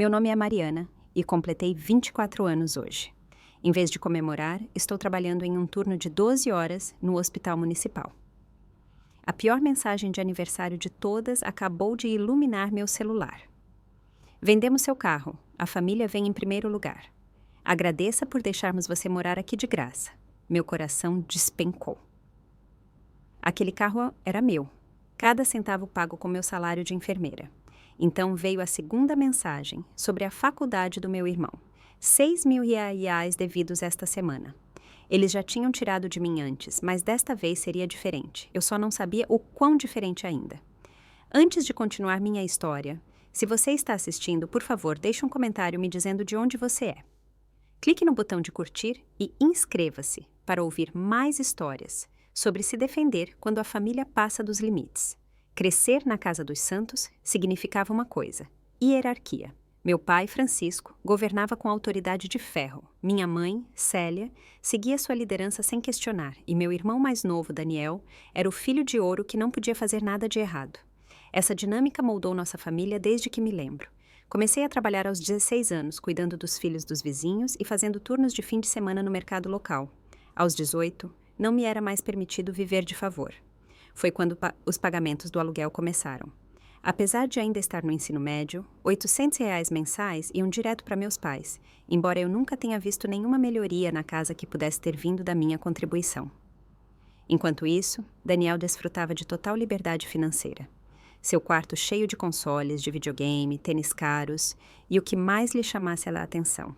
Meu nome é Mariana e completei 24 anos hoje. Em vez de comemorar, estou trabalhando em um turno de 12 horas no Hospital Municipal. A pior mensagem de aniversário de todas acabou de iluminar meu celular. Vendemos seu carro. A família vem em primeiro lugar. Agradeça por deixarmos você morar aqui de graça. Meu coração despencou. Aquele carro era meu. Cada centavo pago com meu salário de enfermeira. Então veio a segunda mensagem sobre a faculdade do meu irmão. 6.000 reais devidos esta semana. Eles já tinham tirado de mim antes, mas desta vez seria diferente. Eu só não sabia o quão diferente ainda. Antes de continuar minha história, se você está assistindo, por favor, deixe um comentário me dizendo de onde você é. Clique no botão de curtir e inscreva-se para ouvir mais histórias sobre se defender quando a família passa dos limites. Crescer na casa dos santos significava uma coisa: hierarquia. Meu pai, Francisco, governava com autoridade de ferro. Minha mãe, Célia, seguia sua liderança sem questionar, e meu irmão mais novo, Daniel, era o filho de ouro que não podia fazer nada de errado. Essa dinâmica moldou nossa família desde que me lembro. Comecei a trabalhar aos 16 anos, cuidando dos filhos dos vizinhos e fazendo turnos de fim de semana no mercado local. Aos 18, não me era mais permitido viver de favor. Foi quando os pagamentos do aluguel começaram. Apesar de ainda estar no ensino médio, R$ 800 mensais iam direto para meus pais, embora eu nunca tenha visto nenhuma melhoria na casa que pudesse ter vindo da minha contribuição. Enquanto isso, Daniel desfrutava de total liberdade financeira. Seu quarto cheio de consoles, de videogame, tênis caros e o que mais lhe chamasse a atenção.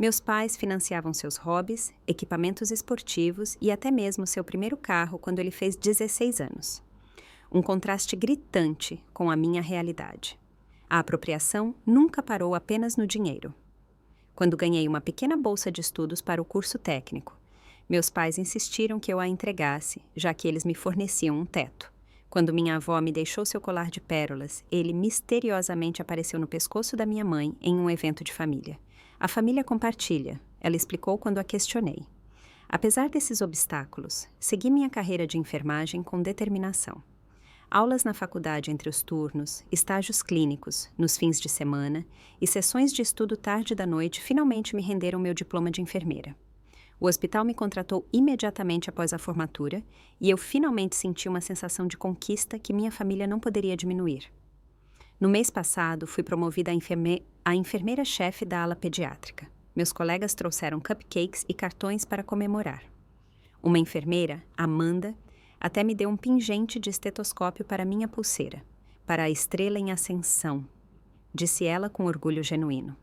Meus pais financiavam seus hobbies, equipamentos esportivos e até mesmo seu primeiro carro quando ele fez 16 anos. Um contraste gritante com a minha realidade. A apropriação nunca parou apenas no dinheiro. Quando ganhei uma pequena bolsa de estudos para o curso técnico, meus pais insistiram que eu a entregasse, já que eles me forneciam um teto. Quando minha avó me deixou seu colar de pérolas, ele misteriosamente apareceu no pescoço da minha mãe em um evento de família. A família compartilha, ela explicou quando a questionei. Apesar desses obstáculos, segui minha carreira de enfermagem com determinação. Aulas na faculdade entre os turnos, estágios clínicos, nos fins de semana e sessões de estudo tarde da noite finalmente me renderam meu diploma de enfermeira. O hospital me contratou imediatamente após a formatura e eu finalmente senti uma sensação de conquista que minha família não poderia diminuir. No mês passado, fui promovida a enfermeira-chefe da ala pediátrica. Meus colegas trouxeram cupcakes e cartões para comemorar. Uma enfermeira, Amanda, até me deu um pingente de estetoscópio para minha pulseira, para a estrela em ascensão, disse ela com orgulho genuíno.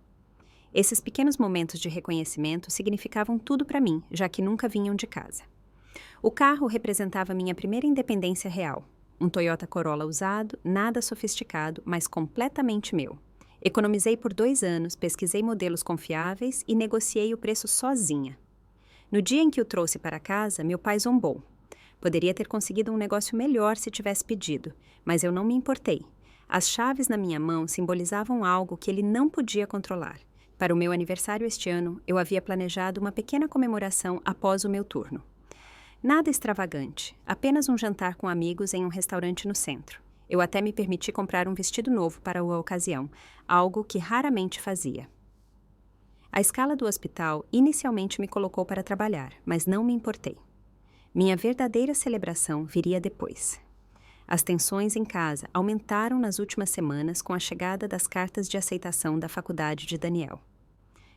Esses pequenos momentos de reconhecimento significavam tudo para mim, já que nunca vinham de casa. O carro representava minha primeira independência real. Um Toyota Corolla usado, nada sofisticado, mas completamente meu. Economizei por 2 anos, pesquisei modelos confiáveis e negociei o preço sozinha. No dia em que o trouxe para casa, meu pai zombou. Poderia ter conseguido um negócio melhor se tivesse pedido, mas eu não me importei. As chaves na minha mão simbolizavam algo que ele não podia controlar. Para o meu aniversário este ano, eu havia planejado uma pequena comemoração após o meu turno. Nada extravagante, apenas um jantar com amigos em um restaurante no centro. Eu até me permiti comprar um vestido novo para a ocasião, algo que raramente fazia. A escala do hospital inicialmente me colocou para trabalhar, mas não me importei. Minha verdadeira celebração viria depois. As tensões em casa aumentaram nas últimas semanas com a chegada das cartas de aceitação da faculdade de Daniel.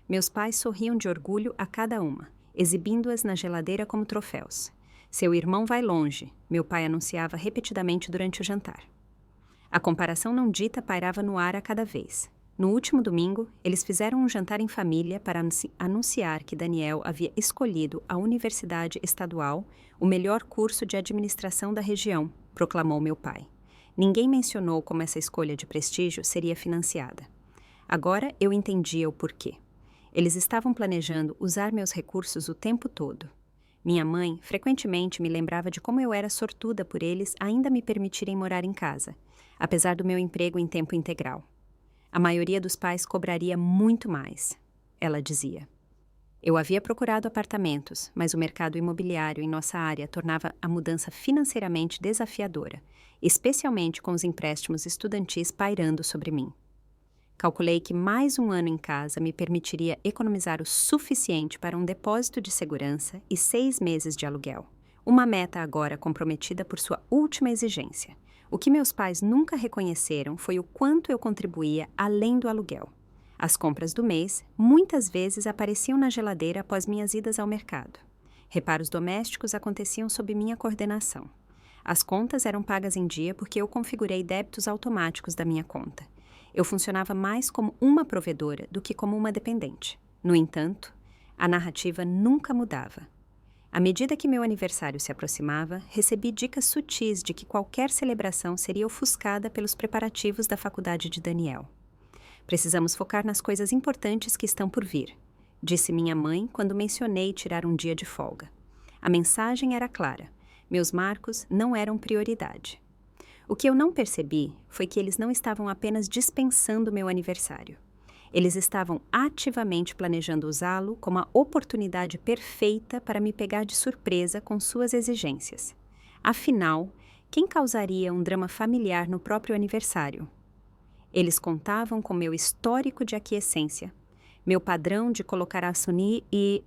Meus pais sorriam de orgulho a cada uma, exibindo-as na geladeira como troféus. Seu irmão vai longe, meu pai anunciava repetidamente durante o jantar. A comparação não dita pairava no ar a cada vez. No último domingo, eles fizeram um jantar em família para anunciar que Daniel havia escolhido a Universidade Estadual, o melhor curso de administração da região, proclamou meu pai. Ninguém mencionou como essa escolha de prestígio seria financiada. Agora eu entendia o porquê. Eles estavam planejando usar meus recursos o tempo todo. Minha mãe frequentemente me lembrava de como eu era sortuda por eles ainda me permitirem morar em casa, apesar do meu emprego em tempo integral. A maioria dos pais cobraria muito mais, ela dizia. Eu havia procurado apartamentos, mas o mercado imobiliário em nossa área tornava a mudança financeiramente desafiadora, especialmente com os empréstimos estudantis pairando sobre mim. Calculei que mais um ano em casa me permitiria economizar o suficiente para um depósito de segurança e 6 meses de aluguel. Uma meta agora comprometida por sua última exigência. O que meus pais nunca reconheceram foi o quanto eu contribuía além do aluguel. As compras do mês muitas vezes apareciam na geladeira após minhas idas ao mercado. Reparos domésticos aconteciam sob minha coordenação. As contas eram pagas em dia porque eu configurei débitos automáticos da minha conta. Eu funcionava mais como uma provedora do que como uma dependente. No entanto, a narrativa nunca mudava. À medida que meu aniversário se aproximava, recebi dicas sutis de que qualquer celebração seria ofuscada pelos preparativos da faculdade de Daniel. Precisamos focar nas coisas importantes que estão por vir, disse minha mãe quando mencionei tirar um dia de folga. A mensagem era clara. Meus marcos não eram prioridade. O que eu não percebi foi que eles não estavam apenas dispensando meu aniversário. Eles estavam ativamente planejando usá-lo como a oportunidade perfeita para me pegar de surpresa com suas exigências. Afinal, quem causaria um drama familiar no próprio aniversário? Eles contavam com meu histórico de aquiescência, meu padrão de colocar a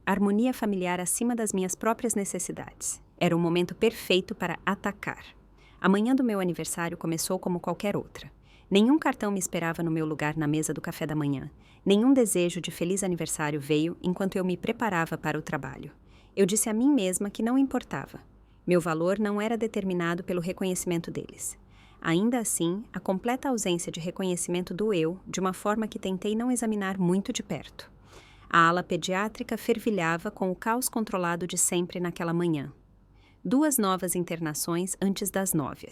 harmonia familiar acima das minhas próprias necessidades. Era o momento perfeito para atacar. A manhã do meu aniversário começou como qualquer outra. Nenhum cartão me esperava no meu lugar na mesa do café da manhã. Nenhum desejo de feliz aniversário veio enquanto eu me preparava para o trabalho. Eu disse a mim mesma que não importava. Meu valor não era determinado pelo reconhecimento deles. Ainda assim, a completa ausência de reconhecimento doeu de uma forma que tentei não examinar muito de perto. A ala pediátrica fervilhava com o caos controlado de sempre naquela manhã. 2 novas internações antes das 9.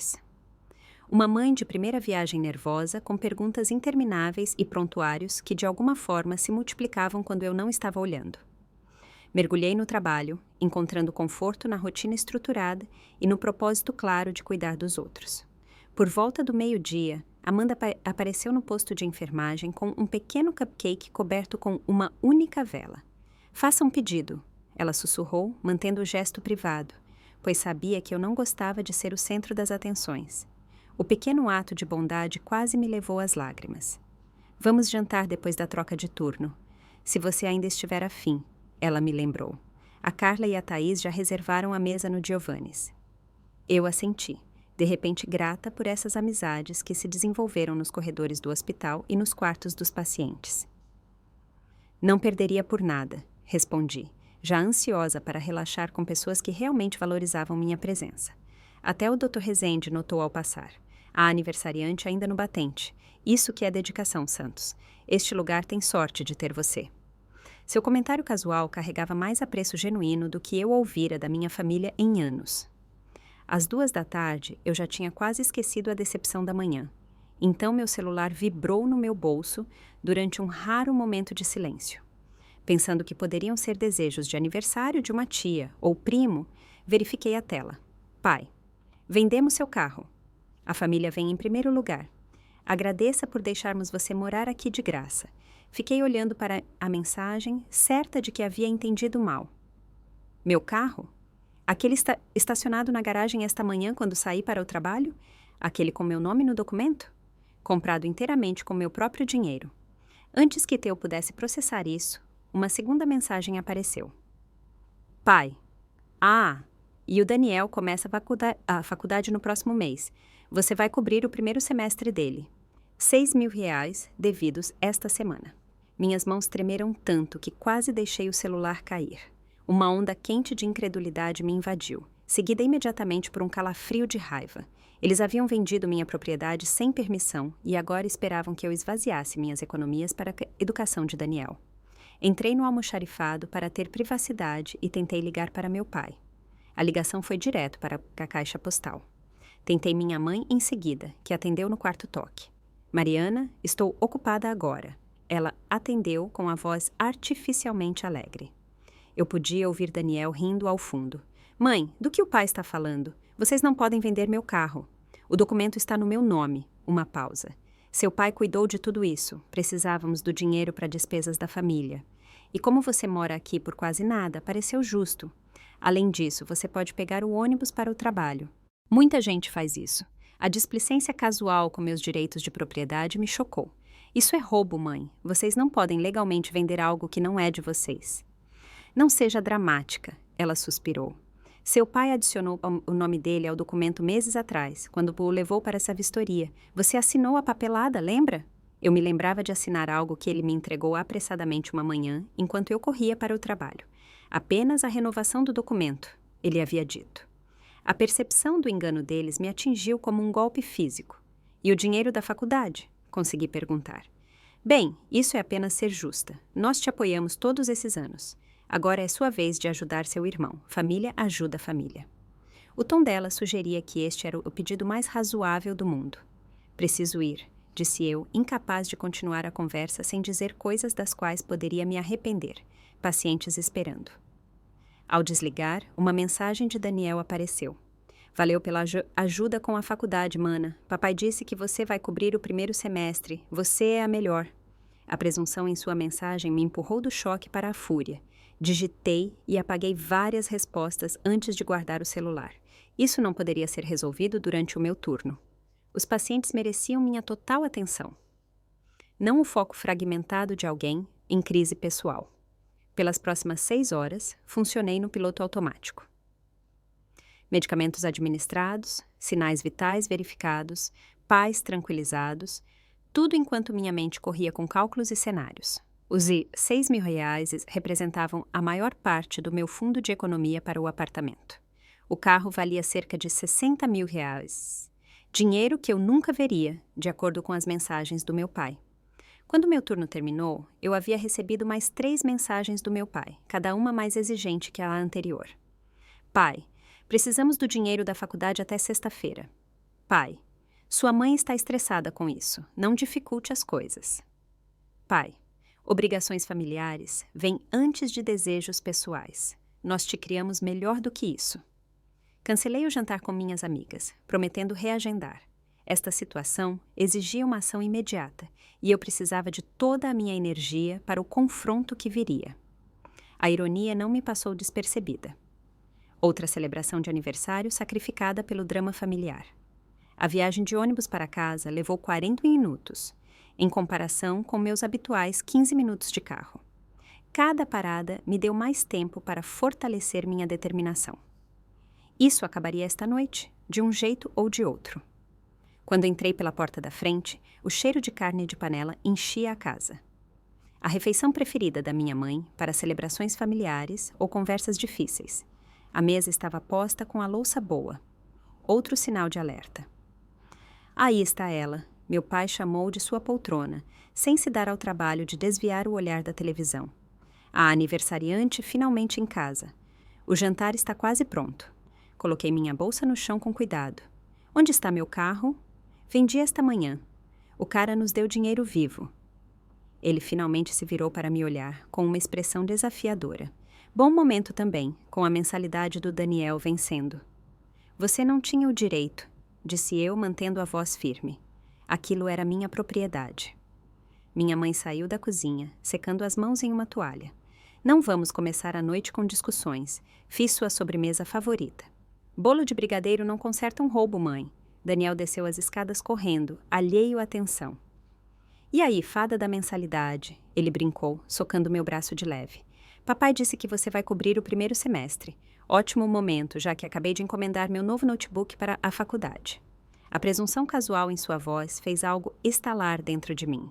Uma mãe de primeira viagem nervosa com perguntas intermináveis e prontuários que de alguma forma se multiplicavam quando eu não estava olhando. Mergulhei no trabalho, encontrando conforto na rotina estruturada e no propósito claro de cuidar dos outros. Por volta do meio-dia, Amanda apareceu no posto de enfermagem com um pequeno cupcake coberto com uma única vela. "Faça um pedido", ela sussurrou, mantendo o gesto privado, pois sabia que eu não gostava de ser o centro das atenções. O pequeno ato de bondade quase me levou às lágrimas. "Vamos jantar depois da troca de turno. Se você ainda estiver afim", ela me lembrou. A Carla e a Thaís já reservaram a mesa no Giovanni's. Eu assenti, de repente grata por essas amizades que se desenvolveram nos corredores do hospital e nos quartos dos pacientes. "Não perderia por nada", respondi, já ansiosa para relaxar com pessoas que realmente valorizavam minha presença. Até o Dr. Rezende notou ao passar. "A aniversariante ainda no batente. Isso que é dedicação, Santos. Este lugar tem sorte de ter você." Seu comentário casual carregava mais apreço genuíno do que eu ouvira da minha família em anos. Às 2 da tarde, eu já tinha quase esquecido a decepção da manhã. Então meu celular vibrou no meu bolso durante um raro momento de silêncio. Pensando que poderiam ser desejos de aniversário de uma tia ou primo, verifiquei a tela. "Pai, vendemos seu carro. A família vem em primeiro lugar. Agradeça por deixarmos você morar aqui de graça." Fiquei olhando para a mensagem, certa de que havia entendido mal. "Meu carro? Aquele estacionado na garagem esta manhã quando saí para o trabalho? Aquele com meu nome no documento? Comprado inteiramente com meu próprio dinheiro." Antes que Theo pudesse processar isso, uma segunda mensagem apareceu. "Pai, e o Daniel começa a faculdade no próximo mês. Você vai cobrir o primeiro semestre dele. R$ 6.000 devidos esta semana." Minhas mãos tremeram tanto que quase deixei o celular cair. Uma onda quente de incredulidade me invadiu, seguida imediatamente por um calafrio de raiva. Eles haviam vendido minha propriedade sem permissão e agora esperavam que eu esvaziasse minhas economias para a educação de Daniel. Entrei no almoxarifado para ter privacidade e tentei ligar para meu pai. A ligação foi direto para a caixa postal. Tentei minha mãe em seguida, que atendeu no quarto toque. "Mariana, estou ocupada agora." Ela atendeu com a voz artificialmente alegre. Eu podia ouvir Daniel rindo ao fundo. "Mãe, do que o pai está falando? Vocês não podem vender meu carro. O documento está no meu nome." Uma pausa. "Seu pai cuidou de tudo isso. Precisávamos do dinheiro para despesas da família. E como você mora aqui por quase nada, pareceu justo. Além disso, você pode pegar o ônibus para o trabalho. Muita gente faz isso. A displicência casual com meus direitos de propriedade me chocou. Isso é roubo, mãe. Vocês não podem legalmente vender algo que não é de vocês. Não seja dramática, ela suspirou. Seu pai adicionou o nome dele ao documento meses atrás, quando o levou para essa vistoria. Você assinou a papelada, lembra? Eu me lembrava de assinar algo que ele me entregou apressadamente uma manhã, enquanto eu corria para o trabalho. Apenas a renovação do documento, ele havia dito. A percepção do engano deles me atingiu como um golpe físico. E o dinheiro da faculdade? Consegui perguntar. Bem, isso é apenas ser justa. Nós te apoiamos todos esses anos. Agora é sua vez de ajudar seu irmão. Família ajuda a família. O tom dela sugeria que este era o pedido mais razoável do mundo. Preciso ir, disse eu, incapaz de continuar a conversa sem dizer coisas das quais poderia me arrepender, pacientes esperando. Ao desligar, uma mensagem de Daniel apareceu. Valeu pela ajuda com a faculdade, mana. Papai disse que você vai cobrir o primeiro semestre. Você é a melhor. A presunção em sua mensagem me empurrou do choque para a fúria. Digitei e apaguei várias respostas antes de guardar o celular. Isso não poderia ser resolvido durante o meu turno. Os pacientes mereciam minha total atenção. Não o foco fragmentado de alguém em crise pessoal. Pelas próximas 6 horas, funcionei no piloto automático. Medicamentos administrados, sinais vitais verificados, pais tranquilizados, tudo enquanto minha mente corria com cálculos e cenários. Os R$6.000 representavam a maior parte do meu fundo de economia para o apartamento. O carro valia cerca de R$60.000. Dinheiro que eu nunca veria, de acordo com as mensagens do meu pai. Quando meu turno terminou, eu havia recebido mais 3 mensagens do meu pai, cada uma mais exigente que a anterior. Pai, precisamos do dinheiro da faculdade até sexta-feira. Pai, sua mãe está estressada com isso. Não dificulte as coisas. Pai, obrigações familiares vêm antes de desejos pessoais. Nós te criamos melhor do que isso. Cancelei o jantar com minhas amigas, prometendo reagendar. Esta situação exigia uma ação imediata e eu precisava de toda a minha energia para o confronto que viria. A ironia não me passou despercebida. Outra celebração de aniversário sacrificada pelo drama familiar. A viagem de ônibus para casa levou 40 minutos, em comparação com meus habituais 15 minutos de carro. Cada parada me deu mais tempo para fortalecer minha determinação. Isso acabaria esta noite, de um jeito ou de outro. Quando entrei pela porta da frente, o cheiro de carne de panela enchia a casa. A refeição preferida da minha mãe para celebrações familiares ou conversas difíceis. A mesa estava posta com a louça boa. Outro sinal de alerta. Aí está ela, meu pai chamou de sua poltrona, sem se dar ao trabalho de desviar o olhar da televisão. A aniversariante finalmente em casa. O jantar está quase pronto. Coloquei minha bolsa no chão com cuidado. Onde está meu carro? Vendi esta manhã. O cara nos deu dinheiro vivo. Ele finalmente se virou para me olhar, com uma expressão desafiadora. Bom momento também, com a mensalidade do Daniel vencendo. Você não tinha o direito, disse eu, mantendo a voz firme. Aquilo era minha propriedade. Minha mãe saiu da cozinha, secando as mãos em uma toalha. Não vamos começar a noite com discussões. Fiz sua sobremesa favorita. Bolo de brigadeiro não conserta um roubo, mãe. Daniel desceu as escadas correndo, alheio à tensão. E aí, fada da mensalidade? Ele brincou, socando meu braço de leve. Papai disse que você vai cobrir o primeiro semestre. Ótimo momento, já que acabei de encomendar meu novo notebook para a faculdade. A presunção casual em sua voz fez algo estalar dentro de mim.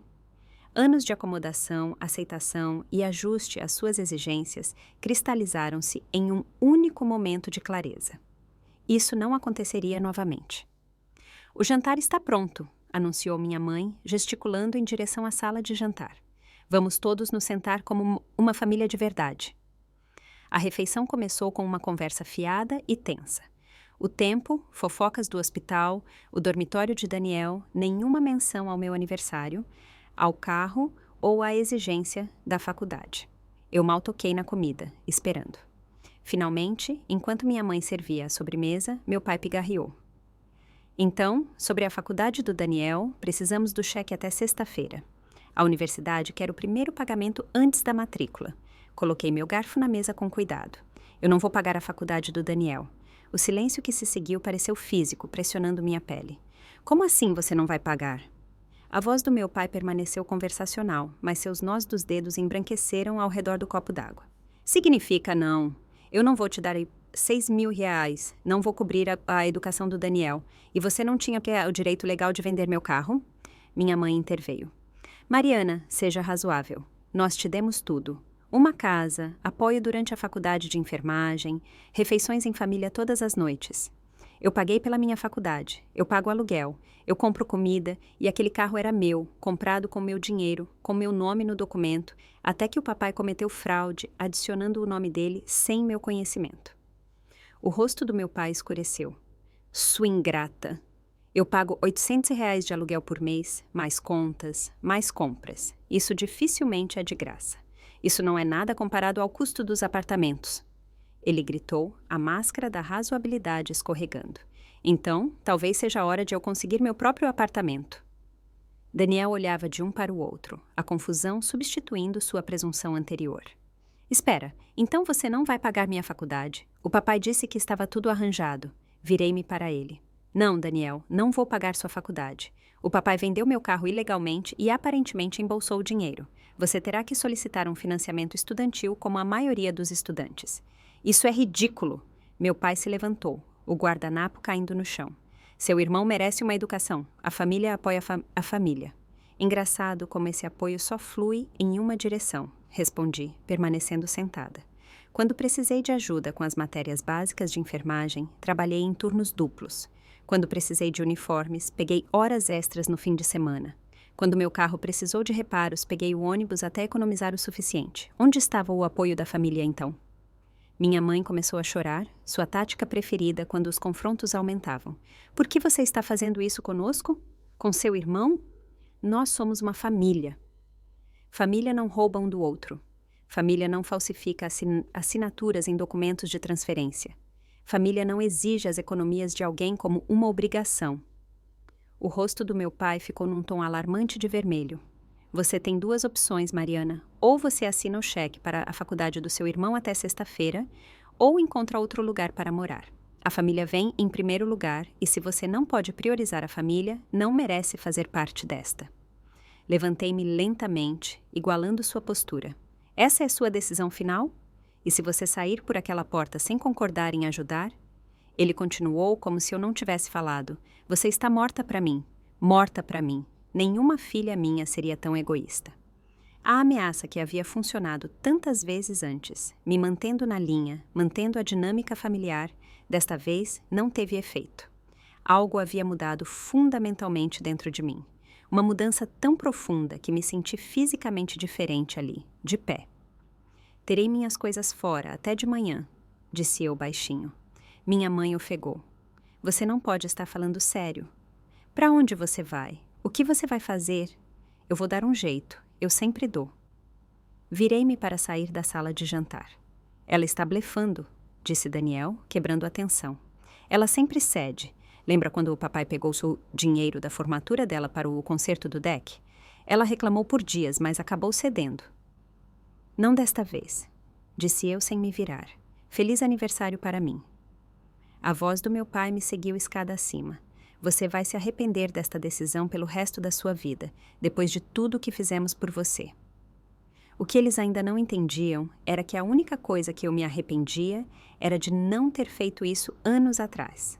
Anos de acomodação, aceitação e ajuste às suas exigências cristalizaram-se em um único momento de clareza. Isso não aconteceria novamente. O jantar está pronto, anunciou minha mãe, gesticulando em direção à sala de jantar. Vamos todos nos sentar como uma família de verdade. A refeição começou com uma conversa fiada e tensa. O tempo, fofocas do hospital, o dormitório de Daniel, nenhuma menção ao meu aniversário, ao carro ou à exigência da faculdade. Eu mal toquei na comida, esperando. Finalmente, enquanto minha mãe servia a sobremesa, meu pai pigarreou. Então, sobre a faculdade do Daniel, precisamos do cheque até sexta-feira. A universidade quer o primeiro pagamento antes da matrícula. Coloquei meu garfo na mesa com cuidado. Eu não vou pagar a faculdade do Daniel. O silêncio que se seguiu pareceu físico, pressionando minha pele. Como assim você não vai pagar? A voz do meu pai permaneceu conversacional, mas seus nós dos dedos embranqueceram ao redor do copo d'água. Significa não. Eu não vou te dar R$ 6.000. Não vou cobrir a educação do Daniel. E você não tinha o direito legal de vender meu carro? Minha mãe interveio. Mariana, seja razoável. Nós te demos tudo. Uma casa, apoio durante a faculdade de enfermagem, refeições em família todas as noites. Eu paguei pela minha faculdade, eu pago aluguel, eu compro comida e aquele carro era meu, comprado com meu dinheiro, com meu nome no documento, até que o papai cometeu fraude, adicionando o nome dele sem meu conhecimento. O rosto do meu pai escureceu. Sua ingrata! Eu pago R$ 800 de aluguel por mês, mais contas, mais compras. Isso dificilmente é de graça. Isso não é nada comparado ao custo dos apartamentos. Ele gritou, a máscara da razoabilidade escorregando. Então, talvez seja a hora de eu conseguir meu próprio apartamento. Daniel olhava de um para o outro, a confusão substituindo sua presunção anterior. Espera, então você não vai pagar minha faculdade? O papai disse que estava tudo arranjado. Virei-me para ele. Não, Daniel, não vou pagar sua faculdade. O papai vendeu meu carro ilegalmente e aparentemente embolsou o dinheiro. Você terá que solicitar um financiamento estudantil como a maioria dos estudantes. Isso é ridículo. Meu pai se levantou, o guardanapo caindo no chão. Seu irmão merece uma educação. A família apoia a família. Engraçado como esse apoio só flui em uma direção, respondi, permanecendo sentada. Quando precisei de ajuda com as matérias básicas de enfermagem, trabalhei em turnos duplos. Quando precisei de uniformes, peguei horas extras no fim de semana. Quando meu carro precisou de reparos, peguei o ônibus até economizar o suficiente. Onde estava o apoio da família então? Minha mãe começou a chorar, sua tática preferida quando os confrontos aumentavam. Por que você está fazendo isso conosco? Com seu irmão? Nós somos uma família. Família não rouba um do outro. Família não falsifica assinaturas em documentos de transferência. Família não exige as economias de alguém como uma obrigação. O rosto do meu pai ficou num tom alarmante de vermelho. Você tem duas opções, Mariana. Ou você assina o cheque para a faculdade do seu irmão até sexta-feira, ou encontra outro lugar para morar. A família vem em primeiro lugar e se você não pode priorizar a família, não merece fazer parte desta. Levantei-me lentamente, igualando sua postura. Essa é sua decisão final? E se você sair por aquela porta sem concordar em ajudar? Ele continuou como se eu não tivesse falado. Você está morta para mim. Morta para mim. Nenhuma filha minha seria tão egoísta. A ameaça que havia funcionado tantas vezes antes, me mantendo na linha, mantendo a dinâmica familiar, desta vez não teve efeito. Algo havia mudado fundamentalmente dentro de mim. Uma mudança tão profunda que me senti fisicamente diferente ali, de pé. Terei minhas coisas fora até de manhã, disse eu baixinho. Minha mãe ofegou. Você não pode estar falando sério. Para onde você vai? O que você vai fazer? Eu vou dar um jeito, eu sempre dou. Virei-me para sair da sala de jantar. Ela está blefando, disse Daniel, quebrando a tensão. Ela sempre cede. Lembra quando o papai pegou o dinheiro da formatura dela para o concerto do deck? Ela reclamou por dias, mas acabou cedendo. Não desta vez, disse eu sem me virar. Feliz aniversário para mim. A voz do meu pai me seguiu escada acima. Você vai se arrepender desta decisão pelo resto da sua vida, depois de tudo o que fizemos por você. O que eles ainda não entendiam era que a única coisa que eu me arrependia era de não ter feito isso anos atrás.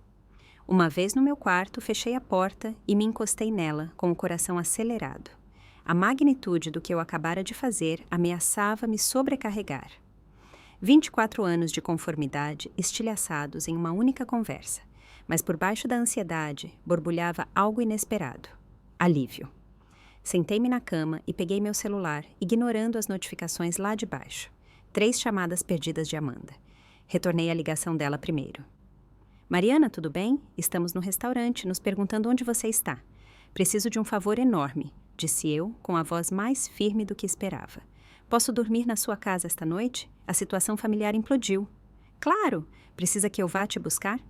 Uma vez no meu quarto, fechei a porta e me encostei nela, com o coração acelerado. A magnitude do que eu acabara de fazer ameaçava me sobrecarregar. 24 anos de conformidade estilhaçados em uma única conversa, mas por baixo da ansiedade borbulhava algo inesperado. Alívio. Sentei-me na cama e peguei meu celular, ignorando as notificações lá de baixo. 3 chamadas perdidas de Amanda. Retornei a ligação dela primeiro. Mariana, tudo bem? Estamos no restaurante, nos perguntando onde você está. Preciso de um favor enorme, disse eu, com a voz mais firme do que esperava. Posso dormir na sua casa esta noite? A situação familiar implodiu. Claro! Precisa que eu vá te buscar?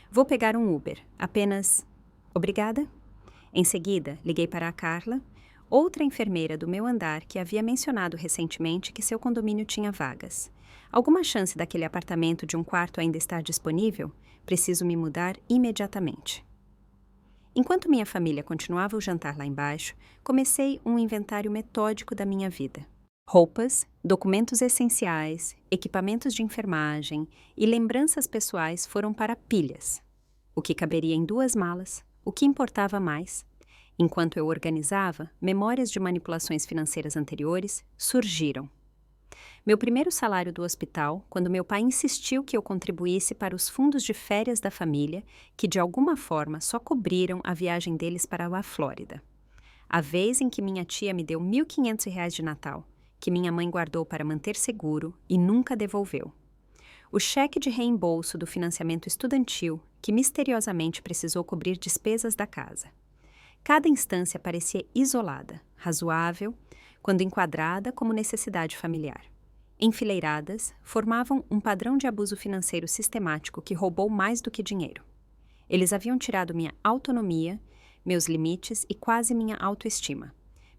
Vou pegar um Uber. Apenas... Obrigada. Em seguida, liguei para a Carla, outra enfermeira do meu andar que havia mencionado recentemente que seu condomínio tinha vagas. Alguma chance daquele apartamento de um quarto ainda estar disponível? Preciso me mudar imediatamente. Enquanto minha família continuava o jantar lá embaixo, comecei um inventário metódico da minha vida. Roupas, documentos essenciais, equipamentos de enfermagem e lembranças pessoais foram para pilhas. O que caberia em 2 malas, o que importava mais. Enquanto eu organizava, memórias de manipulações financeiras anteriores surgiram. Meu primeiro salário do hospital, quando meu pai insistiu que eu contribuísse para os fundos de férias da família, que de alguma forma só cobriram a viagem deles para a Flórida. A vez em que minha tia me deu R$ 1.500 de Natal, que minha mãe guardou para manter seguro e nunca devolveu. O cheque de reembolso do financiamento estudantil, que misteriosamente precisou cobrir despesas da casa. Cada instância parecia isolada, razoável, quando enquadrada como necessidade familiar. Enfileiradas, formavam um padrão de abuso financeiro sistemático que roubou mais do que dinheiro. Eles haviam tirado minha autonomia, meus limites e quase minha autoestima.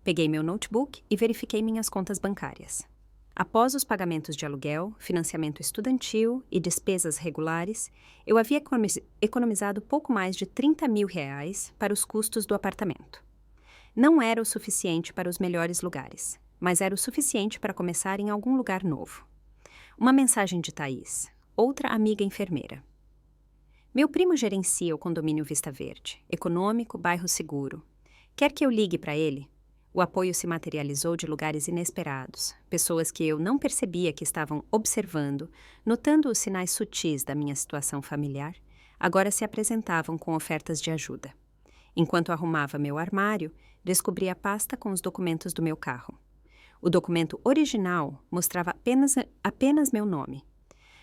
Peguei meu notebook e verifiquei minhas contas bancárias. Após os pagamentos de aluguel, financiamento estudantil e despesas regulares, eu havia economizado pouco mais de R$ 30.000 para os custos do apartamento. Não era o suficiente para os melhores lugares, mas era o suficiente para começar em algum lugar novo. Uma mensagem de Thaís, outra amiga enfermeira. Meu primo gerencia o condomínio Vista Verde, econômico, bairro seguro. Quer que eu ligue para ele? O apoio se materializou de lugares inesperados, pessoas que eu não percebia que estavam observando, notando os sinais sutis da minha situação familiar, agora se apresentavam com ofertas de ajuda. Enquanto arrumava meu armário, descobri a pasta com os documentos do meu carro. O documento original mostrava apenas meu nome,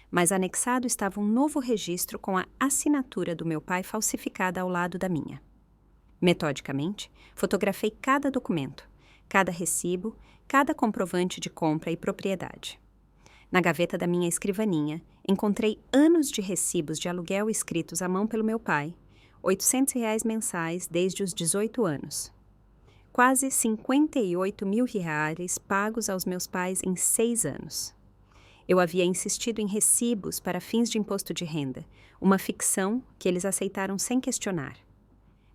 mas anexado estava um novo registro com a assinatura do meu pai falsificada ao lado da minha. Metodicamente, fotografei cada documento, cada recibo, cada comprovante de compra e propriedade. Na gaveta da minha escrivaninha, encontrei anos de recibos de aluguel escritos à mão pelo meu pai, R$ 800 mensais desde os 18 anos. Quase R$ 58.000 pagos aos meus pais em 6 anos. Eu havia insistido em recibos para fins de imposto de renda, uma ficção que eles aceitaram sem questionar.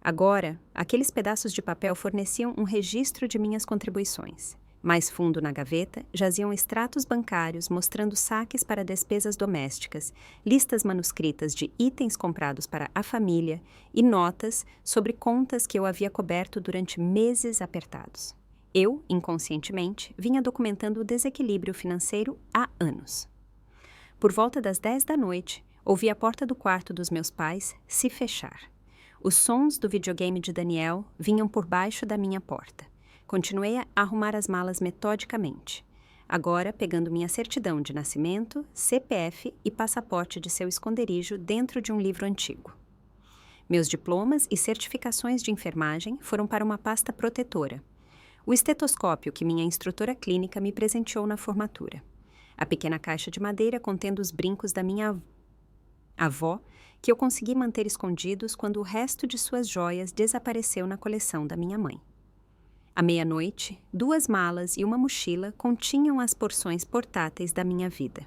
Agora, aqueles pedaços de papel forneciam um registro de minhas contribuições. Mais fundo na gaveta, jaziam extratos bancários mostrando saques para despesas domésticas, listas manuscritas de itens comprados para a família e notas sobre contas que eu havia coberto durante meses apertados. Eu, inconscientemente, vinha documentando o desequilíbrio financeiro há anos. Por volta das 10 da noite, ouvi a porta do quarto dos meus pais se fechar. Os sons do videogame de Daniel vinham por baixo da minha porta. Continuei a arrumar as malas metodicamente, agora pegando minha certidão de nascimento, CPF e passaporte de seu esconderijo dentro de um livro antigo. Meus diplomas e certificações de enfermagem foram para uma pasta protetora. O estetoscópio que minha instrutora clínica me presenteou na formatura. A pequena caixa de madeira contendo os brincos da minha avó, que eu consegui manter escondidos quando o resto de suas joias desapareceu na coleção da minha mãe. À meia-noite, 2 malas e uma mochila continham as porções portáteis da minha vida.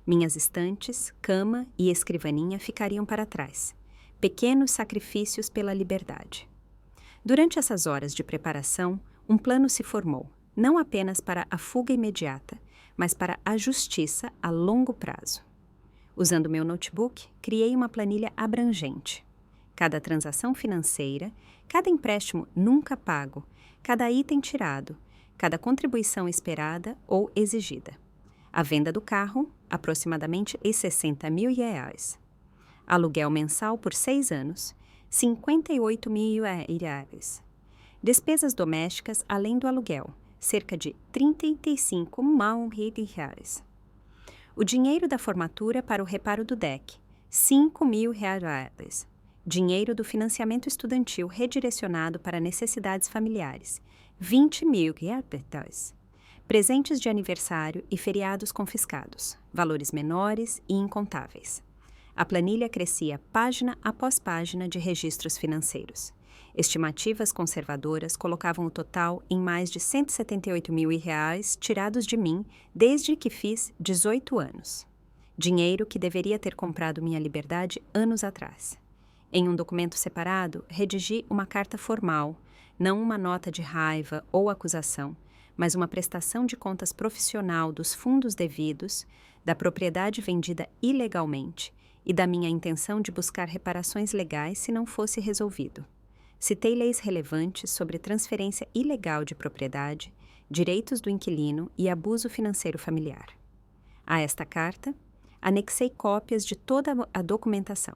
Minhas estantes, cama e escrivaninha ficariam para trás. Pequenos sacrifícios pela liberdade. Durante essas horas de preparação, um plano se formou, não apenas para a fuga imediata, mas para a justiça a longo prazo. Usando meu notebook, criei uma planilha abrangente. Cada transação financeira, cada empréstimo nunca pago, cada item tirado, cada contribuição esperada ou exigida. A venda do carro, aproximadamente R$ 60.000. Aluguel mensal por 6 anos, R$ 58.000. Despesas domésticas além do aluguel, cerca de R$ 35.000. O dinheiro da formatura para o reparo do deck, R$ 5.000. Dinheiro do financiamento estudantil redirecionado para necessidades familiares, R$ 20.000. Presentes de aniversário e feriados confiscados, valores menores e incontáveis. A planilha crescia página após página de registros financeiros. Estimativas conservadoras colocavam o total em mais de R$ 178.000 tirados de mim desde que fiz 18 anos. Dinheiro que deveria ter comprado minha liberdade anos atrás. Em um documento separado, redigi uma carta formal, não uma nota de raiva ou acusação, mas uma prestação de contas profissional dos fundos devidos, da propriedade vendida ilegalmente e da minha intenção de buscar reparações legais se não fosse resolvido. Citei leis relevantes sobre transferência ilegal de propriedade, direitos do inquilino e abuso financeiro familiar. A esta carta, anexei cópias de toda a documentação,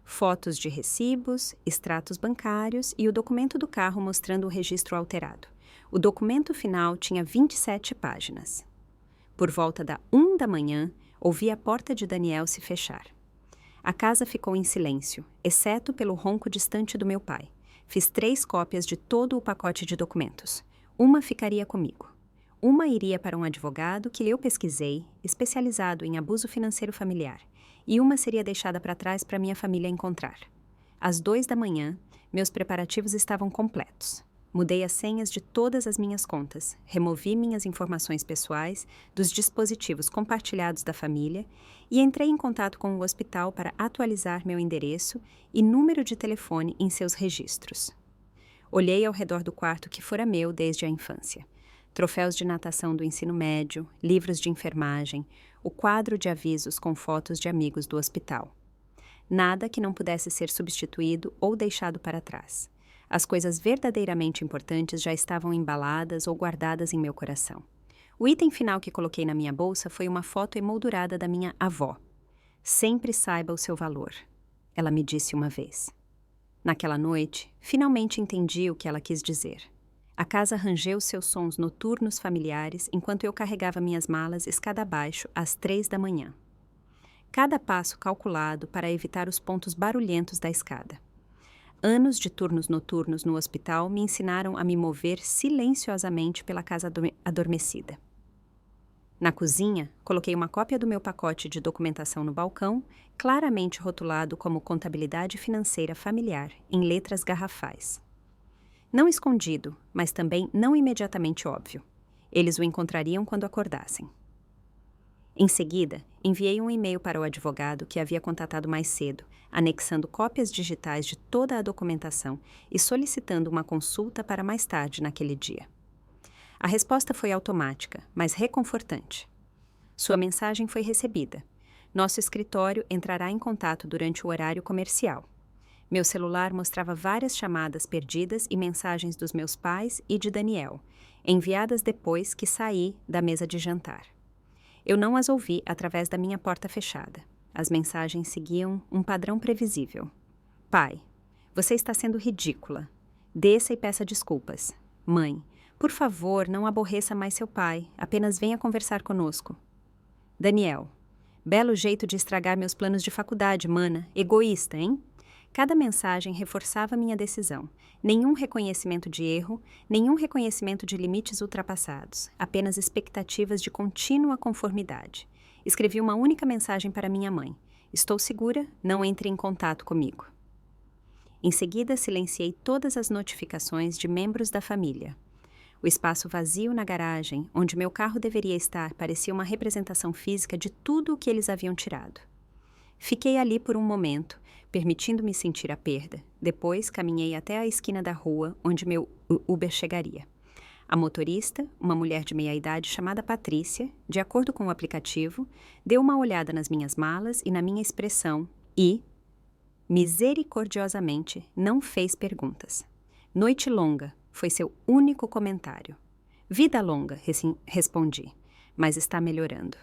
fotos de recibos, extratos bancários e o documento do carro mostrando o registro alterado. O documento final tinha 27 páginas. Por volta da 1 da manhã, ouvi a porta de Daniel se fechar. A casa ficou em silêncio, exceto pelo ronco distante do meu pai. Fiz 3 cópias de todo o pacote de documentos. Uma ficaria comigo. Uma iria para um advogado que eu pesquisei, especializado em abuso financeiro familiar, e uma seria deixada para trás para minha família encontrar. Às 2 da manhã, meus preparativos estavam completos. Mudei as senhas de todas as minhas contas, removi minhas informações pessoais dos dispositivos compartilhados da família e entrei em contato com o hospital para atualizar meu endereço e número de telefone em seus registros. Olhei ao redor do quarto que fora meu desde a infância. Troféus de natação do ensino médio, livros de enfermagem, o quadro de avisos com fotos de amigos do hospital. Nada que não pudesse ser substituído ou deixado para trás. As coisas verdadeiramente importantes já estavam embaladas ou guardadas em meu coração. O item final que coloquei na minha bolsa foi uma foto emoldurada da minha avó. Sempre saiba o seu valor, ela me disse uma vez. Naquela noite, finalmente entendi o que ela quis dizer. A casa rangeu seus sons noturnos familiares enquanto eu carregava minhas malas escada abaixo às 3 da manhã. Cada passo calculado para evitar os pontos barulhentos da escada. Anos de turnos noturnos no hospital me ensinaram a me mover silenciosamente pela casa adormecida. Na cozinha, coloquei uma cópia do meu pacote de documentação no balcão, claramente rotulado como Contabilidade Financeira Familiar, em letras garrafais. Não escondido, mas também não imediatamente óbvio. Eles o encontrariam quando acordassem. Em seguida, enviei um e-mail para o advogado que havia contatado mais cedo, anexando cópias digitais de toda a documentação e solicitando uma consulta para mais tarde naquele dia. A resposta foi automática, mas reconfortante. Sua mensagem foi recebida. Nosso escritório entrará em contato durante o horário comercial. Meu celular mostrava várias chamadas perdidas e mensagens dos meus pais e de Daniel, enviadas depois que saí da mesa de jantar. Eu não as ouvi através da minha porta fechada. As mensagens seguiam um padrão previsível. Pai, você está sendo ridícula. Desça e peça desculpas. Mãe, por favor, não aborreça mais seu pai. Apenas venha conversar conosco. Daniel, belo jeito de estragar meus planos de faculdade, mana. Egoísta, hein? Cada mensagem reforçava minha decisão. Nenhum reconhecimento de erro, nenhum reconhecimento de limites ultrapassados, apenas expectativas de contínua conformidade. Escrevi uma única mensagem para minha mãe. Estou segura, não entre em contato comigo. Em seguida, silenciei todas as notificações de membros da família. O espaço vazio na garagem, onde meu carro deveria estar, parecia uma representação física de tudo o que eles haviam tirado. Fiquei ali por um momento, permitindo-me sentir a perda. Depois, caminhei até a esquina da rua, onde meu Uber chegaria. A motorista, uma mulher de meia-idade chamada Patrícia, de acordo com o aplicativo, deu uma olhada nas minhas malas e na minha expressão e, misericordiosamente, não fez perguntas. Noite longa, foi seu único comentário. Vida longa, respondi, mas está melhorando.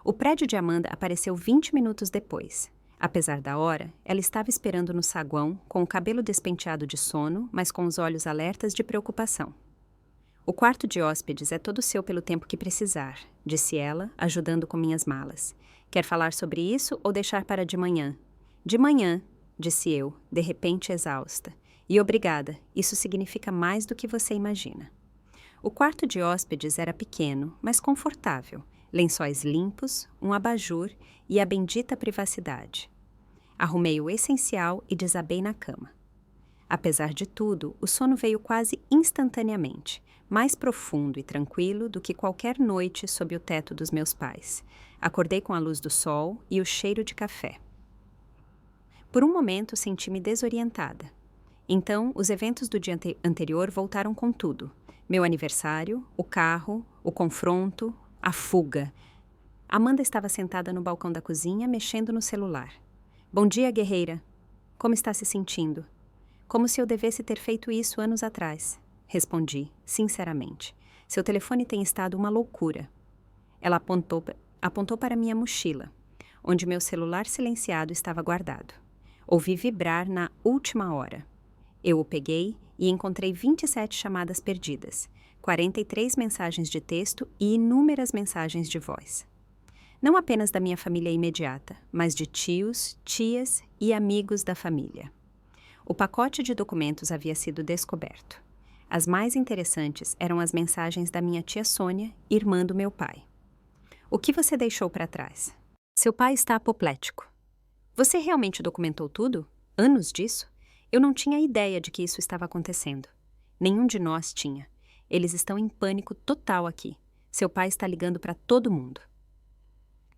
O prédio de Amanda apareceu 20 minutos depois. Apesar da hora, ela estava esperando no saguão, com o cabelo despenteado de sono, mas com os olhos alertas de preocupação. O quarto de hóspedes é todo seu pelo tempo que precisar, disse ela, ajudando com minhas malas. Quer falar sobre isso ou deixar para de manhã? De manhã, disse eu, de repente exausta. E obrigada, isso significa mais do que você imagina. O quarto de hóspedes era pequeno, mas confortável. Lençóis limpos, um abajur e a bendita privacidade. Arrumei o essencial e desabei na cama. Apesar de tudo, o sono veio quase instantaneamente, mais profundo e tranquilo do que qualquer noite sob o teto dos meus pais. Acordei com a luz do sol e o cheiro de café. Por um momento, senti-me desorientada. Então, os eventos do dia anterior voltaram com tudo. Meu aniversário, o carro, o confronto, a fuga. Amanda estava sentada no balcão da cozinha, mexendo no celular. Bom dia, guerreira. Como está se sentindo? Como se eu devesse ter feito isso anos atrás. Respondi, sinceramente. Seu telefone tem estado uma loucura. Ela apontou para minha mochila, onde meu celular silenciado estava guardado. Ouvi vibrar na última hora. Eu o peguei e encontrei 27 chamadas perdidas, 43 mensagens de texto e inúmeras mensagens de voz. Não apenas da minha família imediata, mas de tios, tias e amigos da família. O pacote de documentos havia sido descoberto. As mais interessantes eram as mensagens da minha tia Sônia, irmã do meu pai. O que você deixou para trás? Seu pai está apoplético. Você realmente documentou tudo? Anos disso? Eu não tinha ideia de que isso estava acontecendo. Nenhum de nós tinha. Eles estão em pânico total aqui. Seu pai está ligando para todo mundo.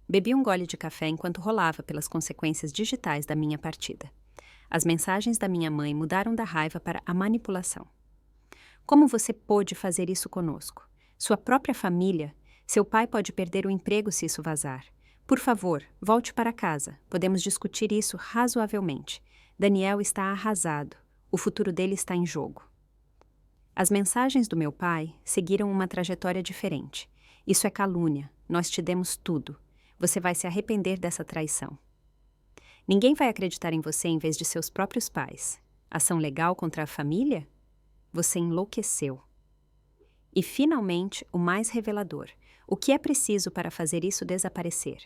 Bebi um gole de café enquanto rolava pelas consequências digitais da minha partida. As mensagens da minha mãe mudaram da raiva para a manipulação. Como você pôde fazer isso conosco? Sua própria família? Seu pai pode perder o emprego se isso vazar. Por favor, volte para casa. Podemos discutir isso razoavelmente. Daniel está arrasado. O futuro dele está em jogo. As mensagens do meu pai seguiram uma trajetória diferente. Isso é calúnia. Nós te demos tudo. Você vai se arrepender dessa traição. Ninguém vai acreditar em você em vez de seus próprios pais. Ação legal contra a família? Você enlouqueceu. E, finalmente, o mais revelador. O que é preciso para fazer isso desaparecer?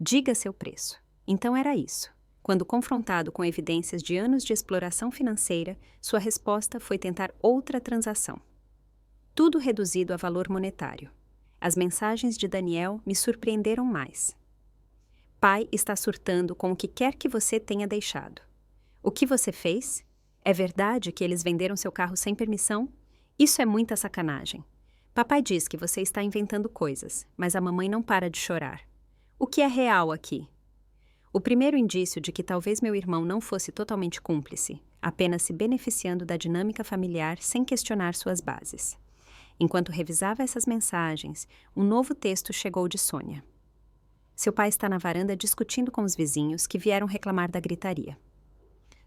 Diga seu preço. Então era isso. Quando confrontado com evidências de anos de exploração financeira, sua resposta foi tentar outra transação. Tudo reduzido a valor monetário. As mensagens de Daniel me surpreenderam mais. Pai está surtando com o que quer que você tenha deixado. O que você fez? É verdade que eles venderam seu carro sem permissão? Isso é muita sacanagem. Papai diz que você está inventando coisas, mas a mamãe não para de chorar. O que é real aqui? O primeiro indício de que talvez meu irmão não fosse totalmente cúmplice, apenas se beneficiando da dinâmica familiar sem questionar suas bases. Enquanto revisava essas mensagens, um novo texto chegou de Sônia. Seu pai está na varanda discutindo com os vizinhos que vieram reclamar da gritaria.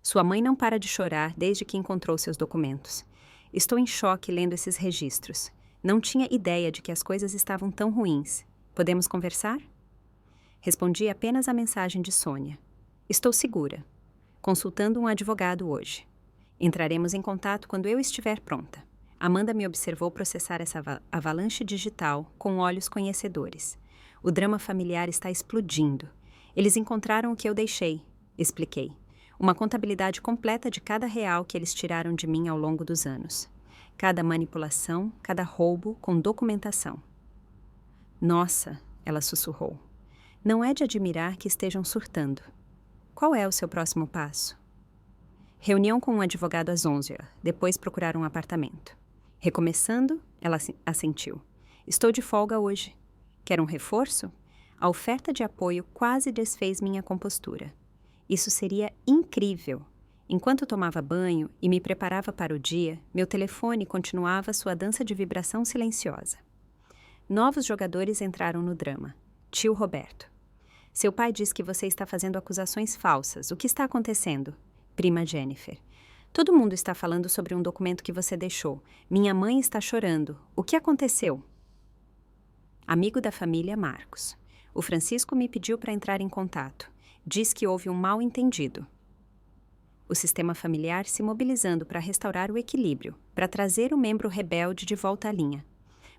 Sua mãe não para de chorar desde que encontrou seus documentos. Estou em choque lendo esses registros. Não tinha ideia de que as coisas estavam tão ruins. Podemos conversar? Respondi apenas à mensagem de Sônia. Estou segura. Consultando um advogado hoje. Entraremos em contato quando eu estiver pronta. Amanda me observou processar essa avalanche digital com olhos conhecedores. O drama familiar está explodindo. Eles encontraram o que eu deixei, expliquei. Uma contabilidade completa de cada real que eles tiraram de mim ao longo dos anos. Cada manipulação, cada roubo com documentação. Nossa, ela sussurrou. Não é de admirar que estejam surtando. Qual é o seu próximo passo? Reunião com um advogado às 11h, depois procurar um apartamento. Recomeçando, ela assentiu. Estou de folga hoje. Quer um reforço? A oferta de apoio quase desfez minha compostura. Isso seria incrível. Enquanto tomava banho e me preparava para o dia, meu telefone continuava sua dança de vibração silenciosa. Novos jogadores entraram no drama. Tio Roberto. Seu pai diz que você está fazendo acusações falsas. O que está acontecendo? Prima Jennifer. Todo mundo está falando sobre um documento que você deixou. Minha mãe está chorando. O que aconteceu? Amigo da família Marcos. O Francisco me pediu para entrar em contato. Diz que houve um mal-entendido. O sistema familiar se mobilizando para restaurar o equilíbrio, para trazer o membro rebelde de volta à linha.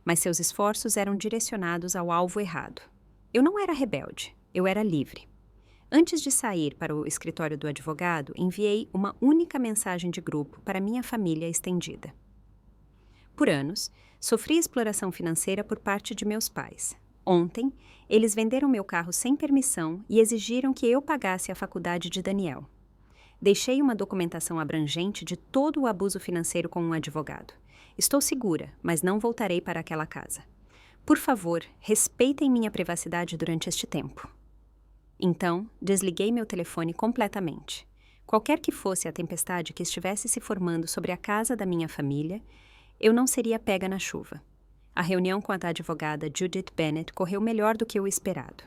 Mas seus esforços eram direcionados ao alvo errado. Eu não era rebelde. Eu era livre. Antes de sair para o escritório do advogado, enviei uma única mensagem de grupo para minha família estendida. Por anos, sofri exploração financeira por parte de meus pais. Ontem, eles venderam meu carro sem permissão e exigiram que eu pagasse a faculdade de Daniel. Deixei uma documentação abrangente de todo o abuso financeiro com um advogado. Estou segura, mas não voltarei para aquela casa. Por favor, respeitem minha privacidade durante este tempo. Então, desliguei meu telefone completamente. Qualquer que fosse a tempestade que estivesse se formando sobre a casa da minha família, eu não seria pega na chuva. A reunião com a advogada Judith Bennett correu melhor do que o esperado.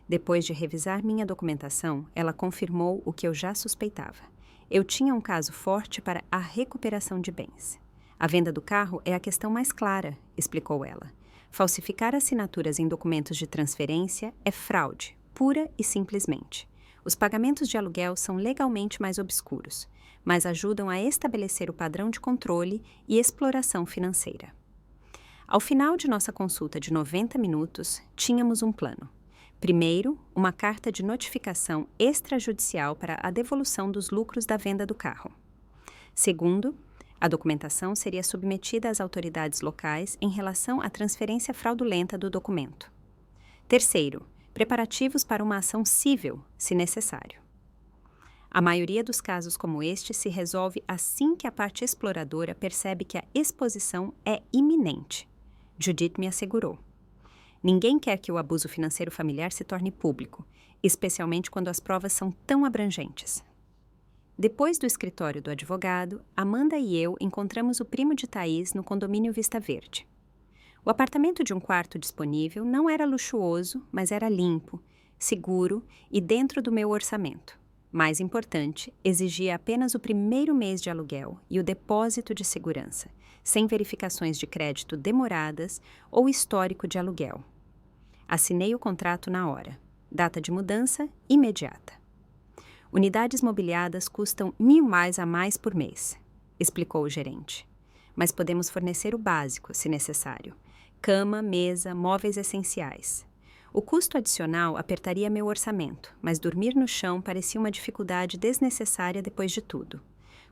Depois de revisar minha documentação, ela confirmou o que eu já suspeitava. Eu tinha um caso forte para a recuperação de bens. A venda do carro é a questão mais clara, explicou ela. Falsificar assinaturas em documentos de transferência é fraude, pura e simplesmente. Os pagamentos de aluguel são legalmente mais obscuros, mas ajudam a estabelecer o padrão de controle e exploração financeira. Ao final de nossa consulta de 90 minutos, tínhamos um plano. Primeiro, uma carta de notificação extrajudicial para a devolução dos lucros da venda do carro. Segundo, a documentação seria submetida às autoridades locais em relação à transferência fraudulenta do documento. Terceiro, preparativos para uma ação civil, se necessário. A maioria dos casos como este se resolve assim que a parte exploradora percebe que a exposição é iminente. Judith me assegurou. Ninguém quer que o abuso financeiro familiar se torne público, especialmente quando as provas são tão abrangentes. Depois do escritório do advogado, Amanda e eu encontramos o primo de Thaís no condomínio Vista Verde. O apartamento de um quarto disponível não era luxuoso, mas era limpo, seguro e dentro do meu orçamento. Mais importante, exigia apenas o primeiro mês de aluguel e o depósito de segurança, sem verificações de crédito demoradas ou histórico de aluguel. Assinei o contrato na hora. Data de mudança imediata. Unidades mobiliadas custam R$ 1.000 a mais por mês, explicou o gerente. Mas podemos fornecer o básico, se necessário. Cama, mesa, móveis essenciais. O custo adicional apertaria meu orçamento, mas dormir no chão parecia uma dificuldade desnecessária depois de tudo.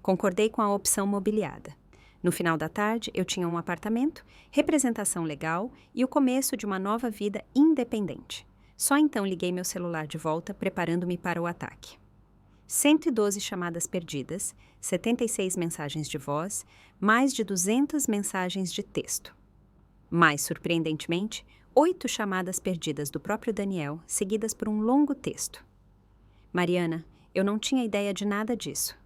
Concordei com a opção mobiliada. No final da tarde, eu tinha um apartamento, representação legal e o começo de uma nova vida independente. Só então liguei meu celular de volta, preparando-me para o ataque. 112 chamadas perdidas, 76 mensagens de voz, mais de 200 mensagens de texto. Mais surpreendentemente, 8 chamadas perdidas do próprio Daniel, seguidas por um longo texto. Mariana, eu não tinha ideia de nada disso.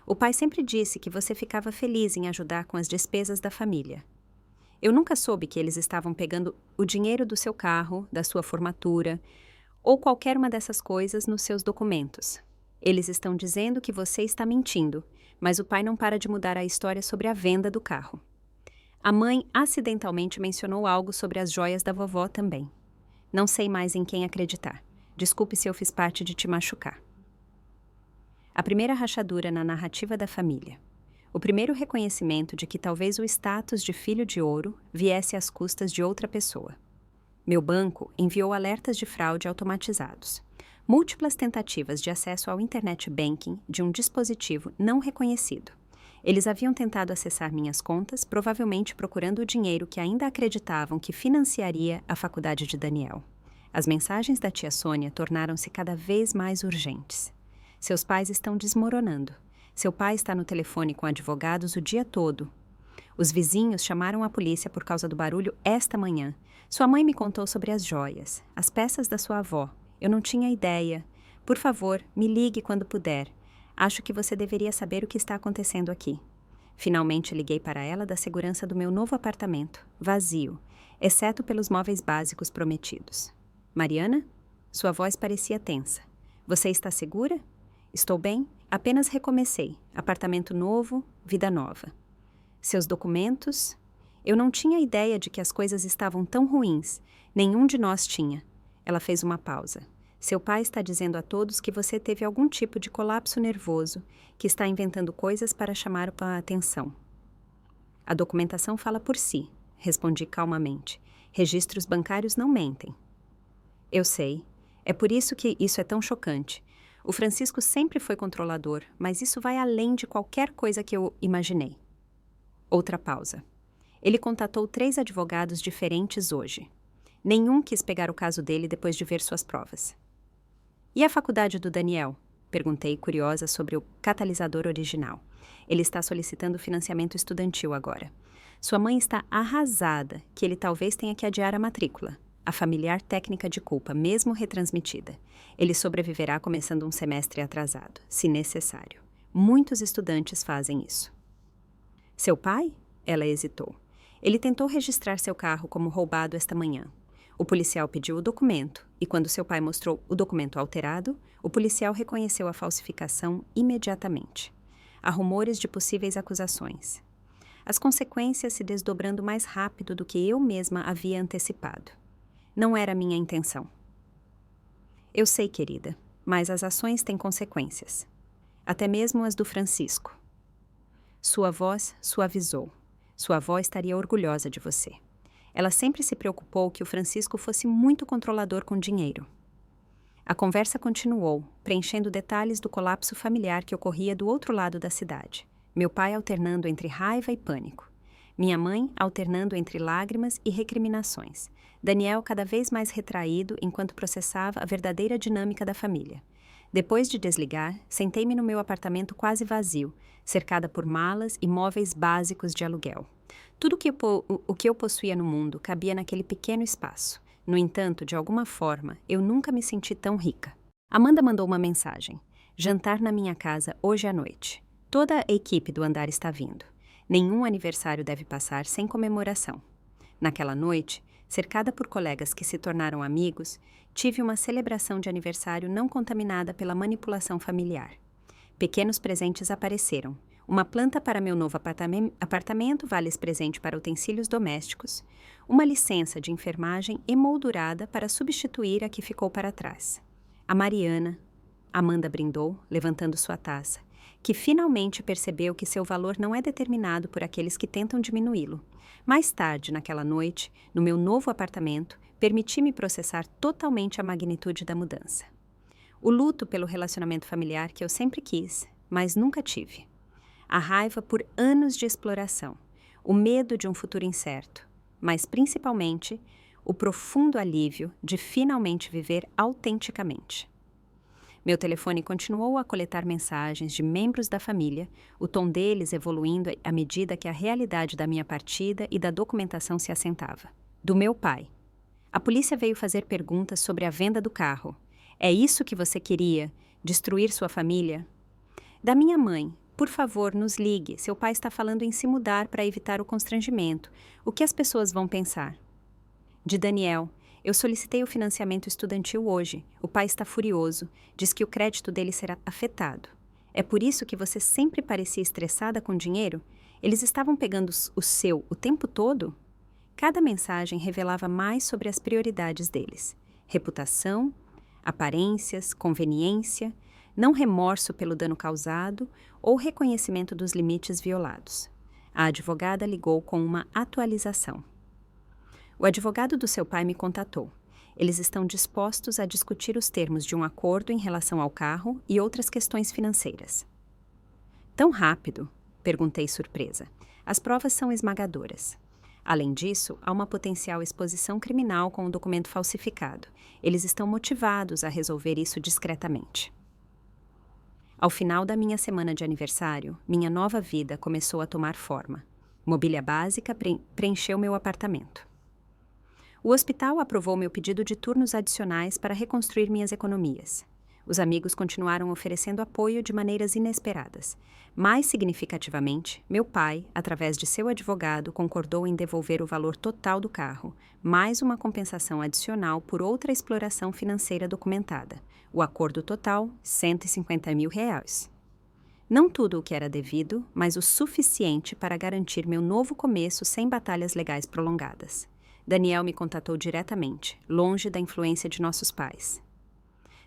O pai sempre disse que você ficava feliz em ajudar com as despesas da família. Eu nunca soube que eles estavam pegando o dinheiro do seu carro, da sua formatura, ou qualquer uma dessas coisas nos seus documentos. Eles estão dizendo que você está mentindo, mas o pai não para de mudar a história sobre a venda do carro. A mãe acidentalmente mencionou algo sobre as joias da vovó também. Não sei mais em quem acreditar. Desculpe se eu fiz parte de te machucar. A primeira rachadura na narrativa da família. O primeiro reconhecimento de que talvez o status de filho de ouro viesse às custas de outra pessoa. Meu banco enviou alertas de fraude automatizados. Múltiplas tentativas de acesso ao Internet Banking de um dispositivo não reconhecido. Eles haviam tentado acessar minhas contas, provavelmente procurando o dinheiro que ainda acreditavam que financiaria a faculdade de Daniel. As mensagens da tia Sônia tornaram-se cada vez mais urgentes. Seus pais estão desmoronando. Seu pai está no telefone com advogados o dia todo. Os vizinhos chamaram a polícia por causa do barulho esta manhã. Sua mãe me contou sobre as joias, as peças da sua avó. Eu não tinha ideia. Por favor, me ligue quando puder. Acho que você deveria saber o que está acontecendo aqui. Finalmente liguei para ela da segurança do meu novo apartamento, vazio, exceto pelos móveis básicos prometidos. Mariana? Sua voz parecia tensa. Você está segura? Estou bem? Apenas recomecei. Apartamento novo, vida nova. Seus documentos? Eu não tinha ideia de que as coisas estavam tão ruins. Nenhum de nós tinha. Ela fez uma pausa. Seu pai está dizendo a todos que você teve algum tipo de colapso nervoso, que está inventando coisas para chamar a atenção. A documentação fala por si, respondi calmamente. Registros bancários não mentem. Eu sei. É por isso que isso é tão chocante. O Francisco sempre foi controlador, mas isso vai além de qualquer coisa que eu imaginei. Outra pausa. Ele contatou 3 advogados diferentes hoje. Nenhum quis pegar o caso dele depois de ver suas provas. E a faculdade do Daniel? Perguntei, curiosa sobre o catalisador original. Ele está solicitando financiamento estudantil agora. Sua mãe está arrasada que ele talvez tenha que adiar a matrícula. a familiar técnica de culpa, mesmo retransmitida. Ele sobreviverá começando um semestre atrasado, se necessário. Muitos estudantes fazem isso. Seu pai? Ela hesitou. Ele tentou registrar seu carro como roubado esta manhã. O policial pediu o documento, e quando seu pai mostrou o documento alterado, o policial reconheceu a falsificação imediatamente. Há rumores de possíveis acusações. As consequências se desdobrando mais rápido do que eu mesma havia antecipado. Não era minha intenção. Eu sei, querida, mas as ações têm consequências. Até mesmo as do Francisco. Sua voz suavizou. Sua avó estaria orgulhosa de você. Ela sempre se preocupou que o Francisco fosse muito controlador com dinheiro. A conversa continuou, preenchendo detalhes do colapso familiar que ocorria do outro lado da cidade. Meu pai alternando entre raiva e pânico. Minha mãe alternando entre lágrimas e recriminações. Daniel cada vez mais retraído enquanto processava a verdadeira dinâmica da família. Depois de desligar, sentei-me no meu apartamento quase vazio, cercada por malas e móveis básicos de aluguel. Tudo o que eu possuía no mundo cabia naquele pequeno espaço. No entanto, de alguma forma, eu nunca me senti tão rica. Amanda mandou uma mensagem. Jantar na minha casa hoje à noite. Toda a equipe do andar está vindo. Nenhum aniversário deve passar sem comemoração. Naquela noite, cercada por colegas que se tornaram amigos, tive uma celebração de aniversário não contaminada pela manipulação familiar. Pequenos presentes apareceram. Uma planta para meu novo apartamento, vales presente para utensílios domésticos, uma licença de enfermagem emoldurada para substituir a que ficou para trás. A Mariana, Amanda brindou, levantando sua taça, que finalmente percebeu que seu valor não é determinado por aqueles que tentam diminuí-lo. Mais tarde, naquela noite, no meu novo apartamento, permiti-me processar totalmente a magnitude da mudança. O luto pelo relacionamento familiar que eu sempre quis, mas nunca tive. A raiva por anos de exploração, o medo de um futuro incerto, mas principalmente o profundo alívio de finalmente viver autenticamente. Meu telefone continuou a coletar mensagens de membros da família, o tom deles evoluindo à medida que a realidade da minha partida e da documentação se assentava. Do meu pai. A polícia veio fazer perguntas sobre a venda do carro. É isso que você queria? Destruir sua família? Da minha mãe. Por favor, nos ligue. Seu pai está falando em se mudar para evitar o constrangimento. O que as pessoas vão pensar? De Daniel. Eu solicitei o financiamento estudantil hoje. O pai está furioso. Diz que o crédito dele será afetado. É por isso que você sempre parecia estressada com dinheiro? Eles estavam pegando o seu o tempo todo? Cada mensagem revelava mais sobre as prioridades deles. Reputação, aparências, conveniência, não remorso pelo dano causado ou reconhecimento dos limites violados. A advogada ligou com uma atualização. O advogado do seu pai me contatou. Eles estão dispostos a discutir os termos de um acordo em relação ao carro e outras questões financeiras. Tão rápido? Perguntei surpresa. As provas são esmagadoras. Além disso, há uma potencial exposição criminal com o documento falsificado. Eles estão motivados a resolver isso discretamente. Ao final da minha semana de aniversário, minha nova vida começou a tomar forma. Mobília básica preencheu meu apartamento. O hospital aprovou meu pedido de turnos adicionais para reconstruir minhas economias. Os amigos continuaram oferecendo apoio de maneiras inesperadas. Mais significativamente, meu pai, através de seu advogado, concordou em devolver o valor total do carro, mais uma compensação adicional por outra exploração financeira documentada. O acordo total, R$150 mil. Não tudo o que era devido, mas o suficiente para garantir meu novo começo sem batalhas legais prolongadas. Daniel me contatou diretamente, longe da influência de nossos pais.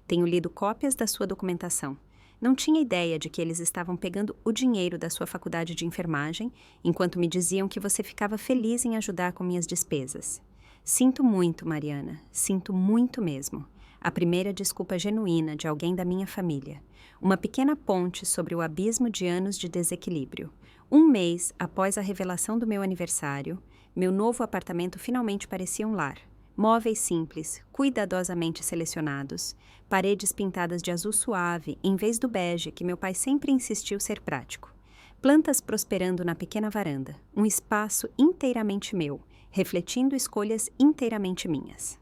Tenho lido cópias da sua documentação. Não tinha ideia de que eles estavam pegando o dinheiro da sua faculdade de enfermagem, enquanto me diziam que você ficava feliz em ajudar com minhas despesas. Sinto muito, Mariana. Sinto muito mesmo. A primeira desculpa genuína de alguém da minha família. Uma pequena ponte sobre o abismo de anos de desequilíbrio. Um mês após a revelação do meu aniversário, meu novo apartamento finalmente parecia um lar. Móveis simples, cuidadosamente selecionados, paredes pintadas de azul suave em vez do bege que meu pai sempre insistiu ser prático. Plantas prosperando na pequena varanda, um espaço inteiramente meu, refletindo escolhas inteiramente minhas.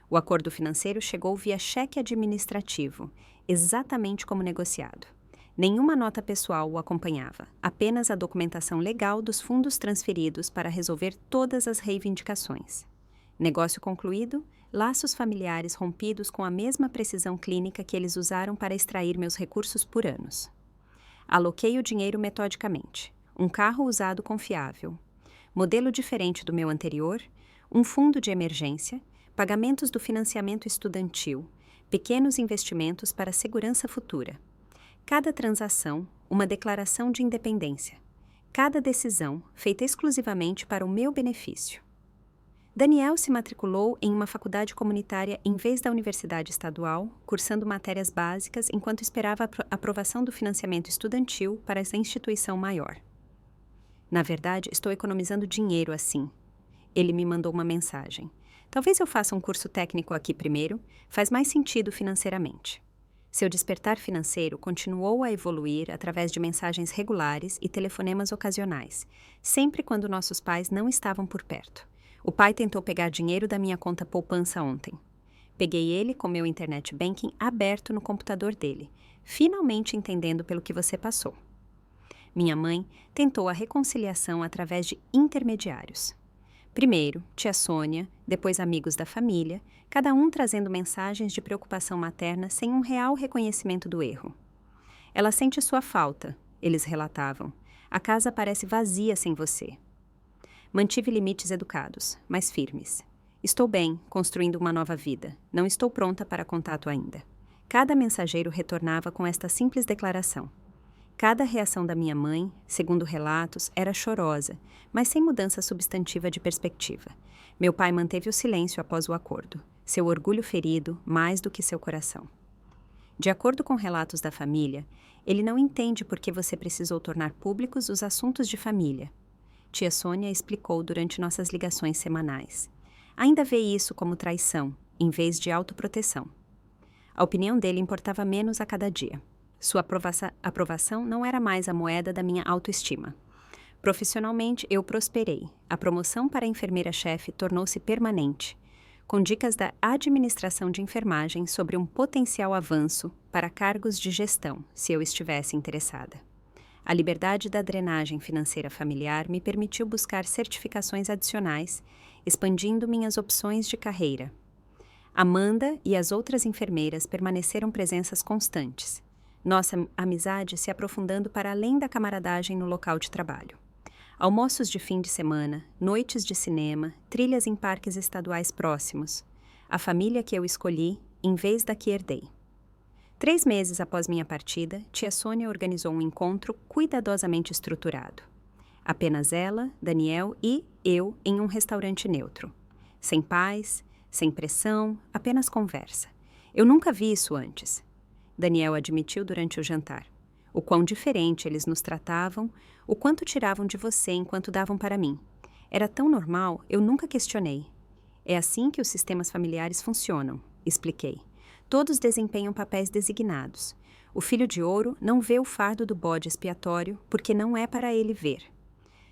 O acordo financeiro chegou via cheque administrativo, exatamente como negociado. Nenhuma nota pessoal o acompanhava, apenas a documentação legal dos fundos transferidos para resolver todas as reivindicações. Negócio concluído, laços familiares rompidos com a mesma precisão clínica que eles usaram para extrair meus recursos por anos. Aloquei o dinheiro metodicamente. Um carro usado confiável. Modelo diferente do meu anterior, um fundo de emergência, pagamentos do financiamento estudantil, pequenos investimentos para segurança futura. Cada transação, uma declaração de independência. Cada decisão, feita exclusivamente para o meu benefício. Daniel se matriculou em uma faculdade comunitária em vez da universidade estadual, cursando matérias básicas enquanto esperava a aprovação do financiamento estudantil para essa instituição maior. Na verdade, estou economizando dinheiro assim. Ele me mandou uma mensagem. Talvez eu faça um curso técnico aqui primeiro, faz mais sentido financeiramente. Seu despertar financeiro continuou a evoluir através de mensagens regulares e telefonemas ocasionais, sempre quando nossos pais não estavam por perto. O pai tentou pegar dinheiro da minha conta poupança ontem. Peguei ele com meu internet banking aberto no computador dele, finalmente entendendo pelo que você passou. Minha mãe tentou a reconciliação através de intermediários. Primeiro, tia Sônia, depois amigos da família, cada um trazendo mensagens de preocupação materna sem um real reconhecimento do erro. Ela sente sua falta, eles relatavam. A casa parece vazia sem você. Mantive limites educados, mas firmes. Estou bem, construindo uma nova vida. Não estou pronta para contato ainda. Cada mensageiro retornava com esta simples declaração. Cada reação da minha mãe, segundo relatos, era chorosa, mas sem mudança substantiva de perspectiva. Meu pai manteve o silêncio após o acordo, seu orgulho ferido mais do que seu coração. De acordo com relatos da família, ele não entende por que você precisou tornar públicos os assuntos de família. Tia Sônia explicou durante nossas ligações semanais. Ainda vê isso como traição, em vez de autoproteção. A opinião dele importava menos a cada dia. Sua aprovação não era mais a moeda da minha autoestima. Profissionalmente, eu prosperei. A promoção para enfermeira-chefe tornou-se permanente, com dicas da administração de enfermagem sobre um potencial avanço para cargos de gestão, se eu estivesse interessada. A liberdade da drenagem financeira familiar me permitiu buscar certificações adicionais, expandindo minhas opções de carreira. Amanda e as outras enfermeiras permaneceram presenças constantes. Nossa amizade se aprofundando para além da camaradagem no local de trabalho. Almoços de fim de semana, noites de cinema, trilhas em parques estaduais próximos. A família que eu escolhi, em vez da que herdei. 3 meses após minha partida, tia Sônia organizou um encontro cuidadosamente estruturado. Apenas ela, Daniel e eu em um restaurante neutro. Sem paz, sem pressão, apenas conversa. Eu nunca vi isso antes. Daniel admitiu durante o jantar. O quão diferente eles nos tratavam, o quanto tiravam de você enquanto davam para mim. Era tão normal, eu nunca questionei. É assim que os sistemas familiares funcionam, expliquei. Todos desempenham papéis designados. O filho de ouro não vê o fardo do bode expiatório porque não é para ele ver.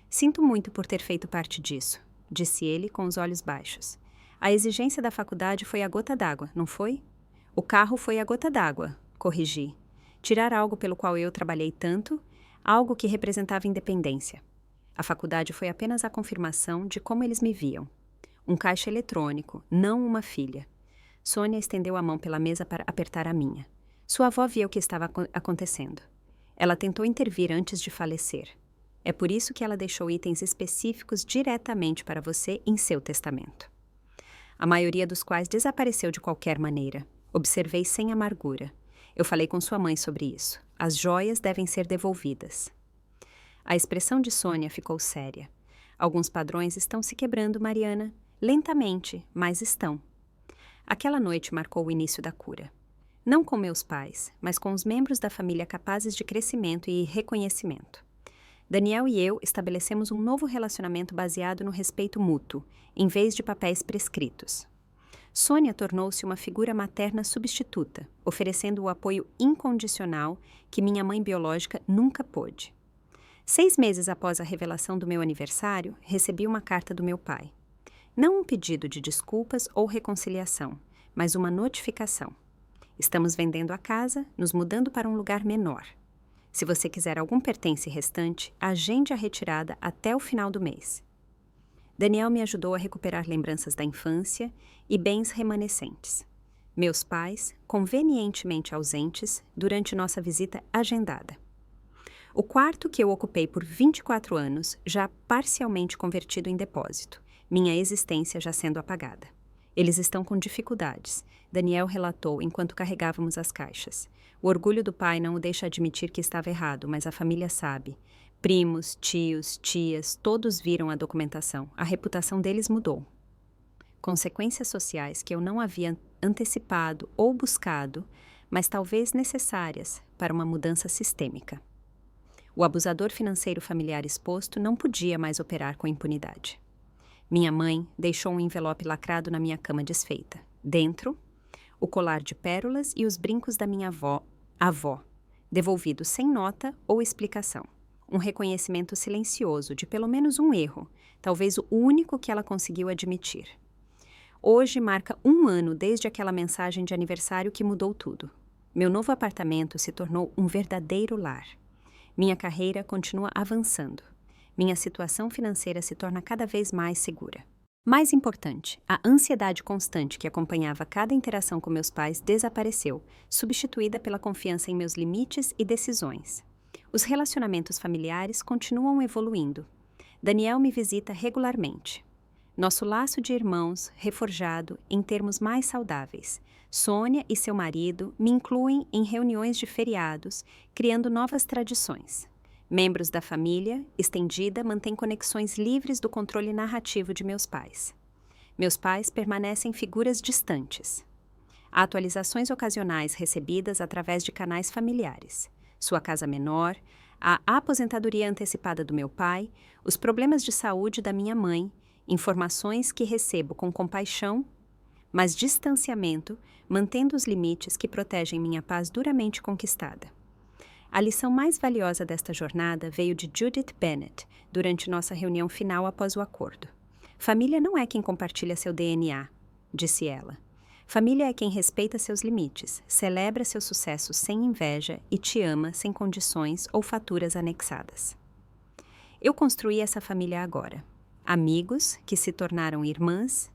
Sinto muito por ter feito parte disso, disse ele com os olhos baixos. A exigência da faculdade foi a gota d'água, não foi? O carro foi a gota d'água, corrigi. Tirar algo pelo qual eu trabalhei tanto, algo que representava independência. A faculdade foi apenas a confirmação de como eles me viam. Um caixa eletrônico, não uma filha. Sônia estendeu a mão pela mesa para apertar a minha. Sua avó via o que estava acontecendo. Ela tentou intervir antes de falecer. É por isso que ela deixou itens específicos diretamente para você em seu testamento. A maioria dos quais desapareceu de qualquer maneira. Observei sem amargura. Eu falei com sua mãe sobre isso. As joias devem ser devolvidas. A expressão de Sônia ficou séria. Alguns padrões estão se quebrando, Mariana. Lentamente, mas estão. Aquela noite marcou o início da cura. Não com meus pais, mas com os membros da família capazes de crescimento e reconhecimento. Daniel e eu estabelecemos um novo relacionamento baseado no respeito mútuo, em vez de papéis prescritos. Sônia tornou-se uma figura materna substituta, oferecendo o apoio incondicional que minha mãe biológica nunca pôde. 6 meses após a revelação do meu aniversário, recebi uma carta do meu pai. Não um pedido de desculpas ou reconciliação, mas uma notificação. Estamos vendendo a casa, nos mudando para um lugar menor. Se você quiser algum pertence restante, agende a retirada até o final do mês. Daniel me ajudou a recuperar lembranças da infância e bens remanescentes. Meus pais, convenientemente ausentes durante nossa visita agendada. O quarto que eu ocupei por 24 anos, já parcialmente convertido em depósito, minha existência já sendo apagada. Eles estão com dificuldades, Daniel relatou enquanto carregávamos as caixas. O orgulho do pai não o deixa admitir que estava errado, mas a família sabe. Primos, tios, tias, todos viram a documentação. A reputação deles mudou. Consequências sociais que eu não havia antecipado ou buscado, mas talvez necessárias para uma mudança sistêmica. O abusador financeiro familiar exposto não podia mais operar com impunidade. Minha mãe deixou um envelope lacrado na minha cama desfeita. Dentro, o colar de pérolas e os brincos da minha avó, devolvidos sem nota ou explicação. Um reconhecimento silencioso de pelo menos um erro, talvez o único que ela conseguiu admitir. Hoje marca 1 ano desde aquela mensagem de aniversário que mudou tudo. Meu novo apartamento se tornou um verdadeiro lar. Minha carreira continua avançando. Minha situação financeira se torna cada vez mais segura. Mais importante, a ansiedade constante que acompanhava cada interação com meus pais desapareceu, substituída pela confiança em meus limites e decisões. Os relacionamentos familiares continuam evoluindo. Daniel me visita regularmente. Nosso laço de irmãos reforjado em termos mais saudáveis. Sônia e seu marido me incluem em reuniões de feriados, criando novas tradições. Membros da família estendida mantêm conexões livres do controle narrativo de meus pais. Meus pais permanecem figuras distantes. Há atualizações ocasionais recebidas através de canais familiares. Sua casa menor, a aposentadoria antecipada do meu pai, os problemas de saúde da minha mãe, informações que recebo com compaixão, mas distanciamento, mantendo os limites que protegem minha paz duramente conquistada. A lição mais valiosa desta jornada veio de Judith Bennett, durante nossa reunião final após o acordo. Família não é quem compartilha seu DNA, disse ela. Família é quem respeita seus limites, celebra seu sucesso sem inveja e te ama sem condições ou faturas anexadas. Eu construí essa família agora. Amigos que se tornaram irmãs,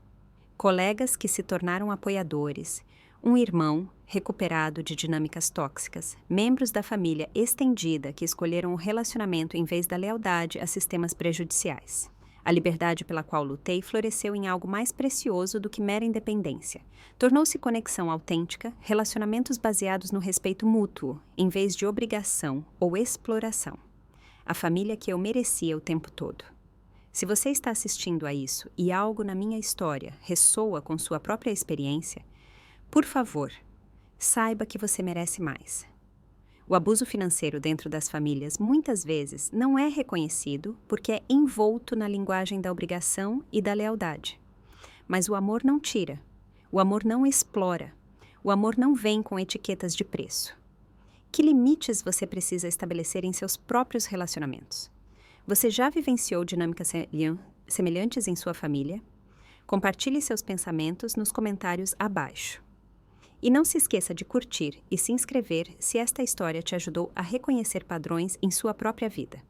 colegas que se tornaram apoiadores, um irmão recuperado de dinâmicas tóxicas, membros da família estendida que escolheram o relacionamento em vez da lealdade a sistemas prejudiciais. A liberdade pela qual lutei floresceu em algo mais precioso do que mera independência. Tornou-se conexão autêntica, relacionamentos baseados no respeito mútuo, em vez de obrigação ou exploração. A família que eu merecia o tempo todo. Se você está assistindo a isso e algo na minha história ressoa com sua própria experiência, por favor, saiba que você merece mais. O abuso financeiro dentro das famílias muitas vezes não é reconhecido porque é envolto na linguagem da obrigação e da lealdade. Mas o amor não tira, o amor não explora, o amor não vem com etiquetas de preço. Que limites você precisa estabelecer em seus próprios relacionamentos? Você já vivenciou dinâmicas semelhantes em sua família? Compartilhe seus pensamentos nos comentários abaixo. E não se esqueça de curtir e se inscrever se esta história te ajudou a reconhecer padrões em sua própria vida.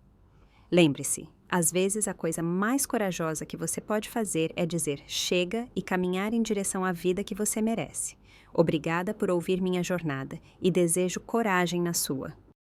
Lembre-se, às vezes a coisa mais corajosa que você pode fazer é dizer chega e caminhar em direção à vida que você merece. Obrigada por ouvir minha jornada e desejo coragem na sua.